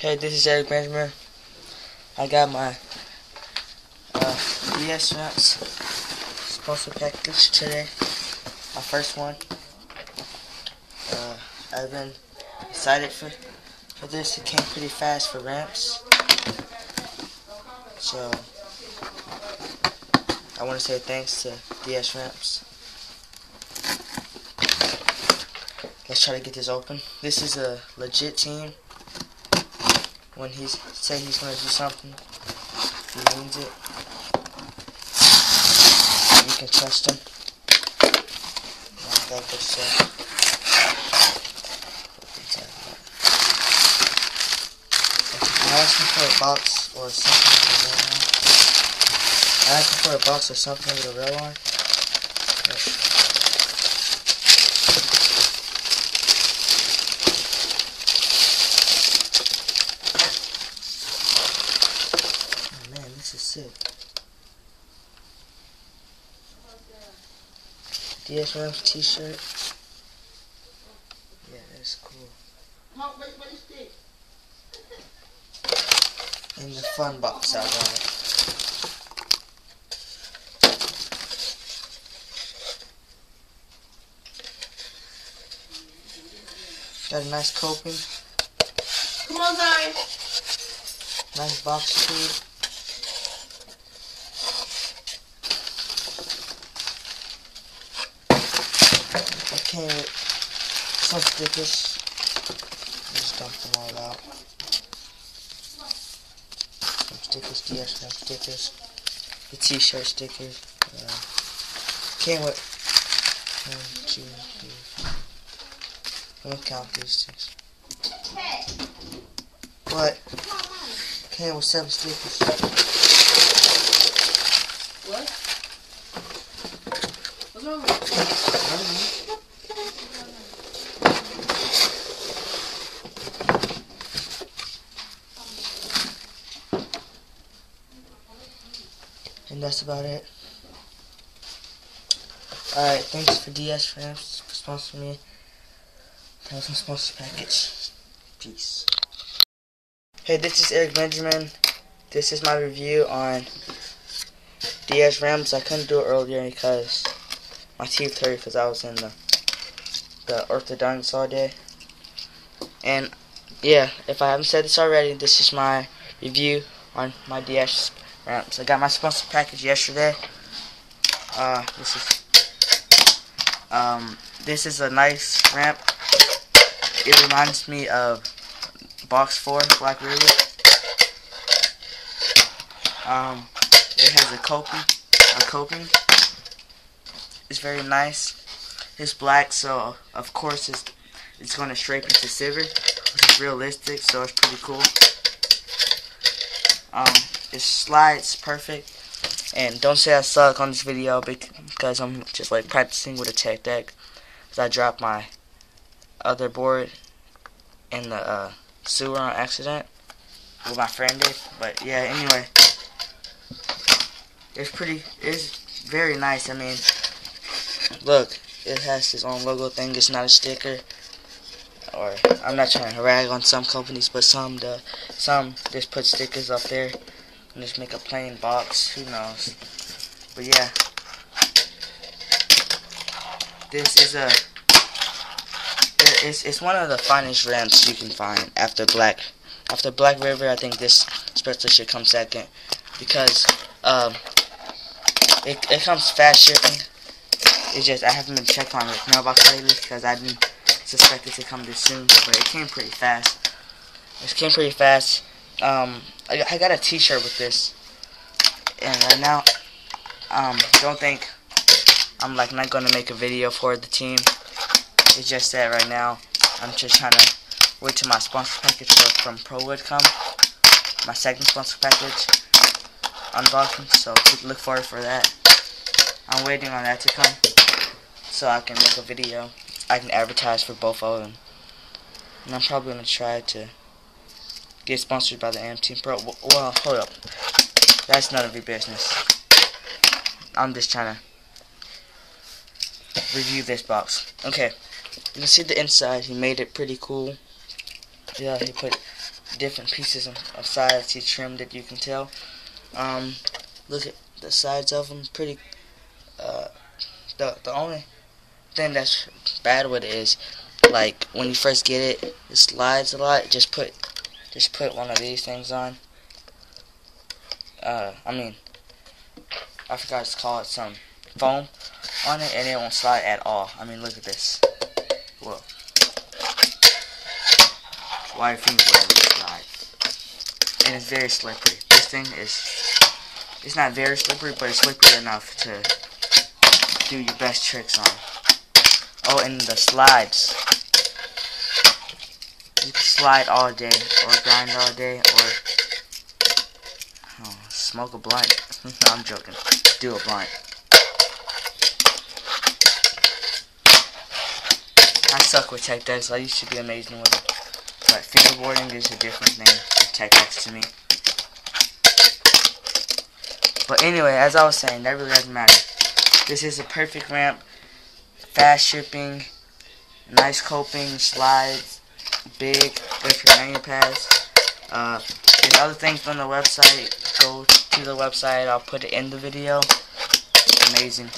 Hey, this is Eric Benjamin. I got my DS Nuts sponsor package today. My first one. I've been excited for this. It came pretty fast for ramps. So I want to say thanks to DS Ramps. Let's try to get this open. This is a legit team. When he say he's gonna do something, he means it. You can trust him. I asked him for a box or something with a rail on. I asked him for a box or something with a rail on. This is sick. DS Rams t-shirt. Yeah, that's cool. In the fun box I got it. Got a nice coping. Come on, Zion. Nice box too. Came with some stickers. Just dumped them all out. Some stickers, DS Ramp stickers. The t-shirt stickers. Came with 1, 2, 3. I'm gonna count these things. What? Came with 7 stickers. What? What's wrong with you? And that's about it. Alright, thanks for DS Ramps for sponsoring me. That was my sponsor package. Peace. Hey, this is Eric Benjamin. This is my review on DS Ramps. I couldn't do it earlier because my teeth hurt because I was in the orthodontist all day. And yeah, if I haven't said this already, this is my review on my DS Ramps. I got my sponsor package yesterday. This is a nice ramp. It reminds me of Box 4 Black River. It has a coping. It's very nice. It's black, so of course it's going to scrape into silver, which is realistic, so it's pretty cool. It slides perfect. And don't say I suck on this video because I'm just like practicing with a tech deck. Because I dropped my other board in the sewer on accident. Well, my friend did. But yeah, anyway. It's very nice. I mean, look, it has its own logo thing. It's not a sticker. Or, I'm not trying to rag on some companies, but some just put stickers up there. And just make a plain box. Who knows? But yeah, this is it's one of the finest ramps you can find after Black River. I think this especially should come second because it comes fast shipping. It's just I haven't been checking on the mailbox lately because I didn't suspect it to come this soon, but it came pretty fast. I got a t-shirt with this, and right now, don't think I'm like not gonna make a video for the team. It's just that right now, I'm just trying to wait till my sponsor package from Prowood come. My second sponsor package unboxing, so look forward for that. I'm waiting on that to come, so I can make a video. I can advertise for both of them, and I'm probably gonna try to get sponsored by the AM Team Pro. Well, hold up. That's none of your business. I'm just trying to review this box. Okay. You can see the inside. He made it pretty cool. Yeah, he put different pieces of sides he trimmed it, you can tell. Look at the sides of them, pretty. The only thing that's bad with it is, like, when you first get it, it slides a lot. Just put one of these things on. I forgot to call it, some foam on it, and it won't slide at all. I mean, look at this. Whoa. Why your finger wouldn't slide? And it's very slippery. This thing it's not very slippery, but it's slippery enough to do your best tricks on. Oh, and the slides. You can slide all day, or grind all day, or smoke a blunt. I'm joking. Do a blunt. I suck with tech decks. I used to be amazing with it. But fingerboarding is a different thing with tech decks to me. But anyway, as I was saying, that really doesn't matter. This is a perfect ramp. Fast shipping. Nice coping. Slides. Big. Good for menu pads. There's other things on the website. Go to the website. I'll put it in the video. Amazing.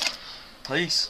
Peace.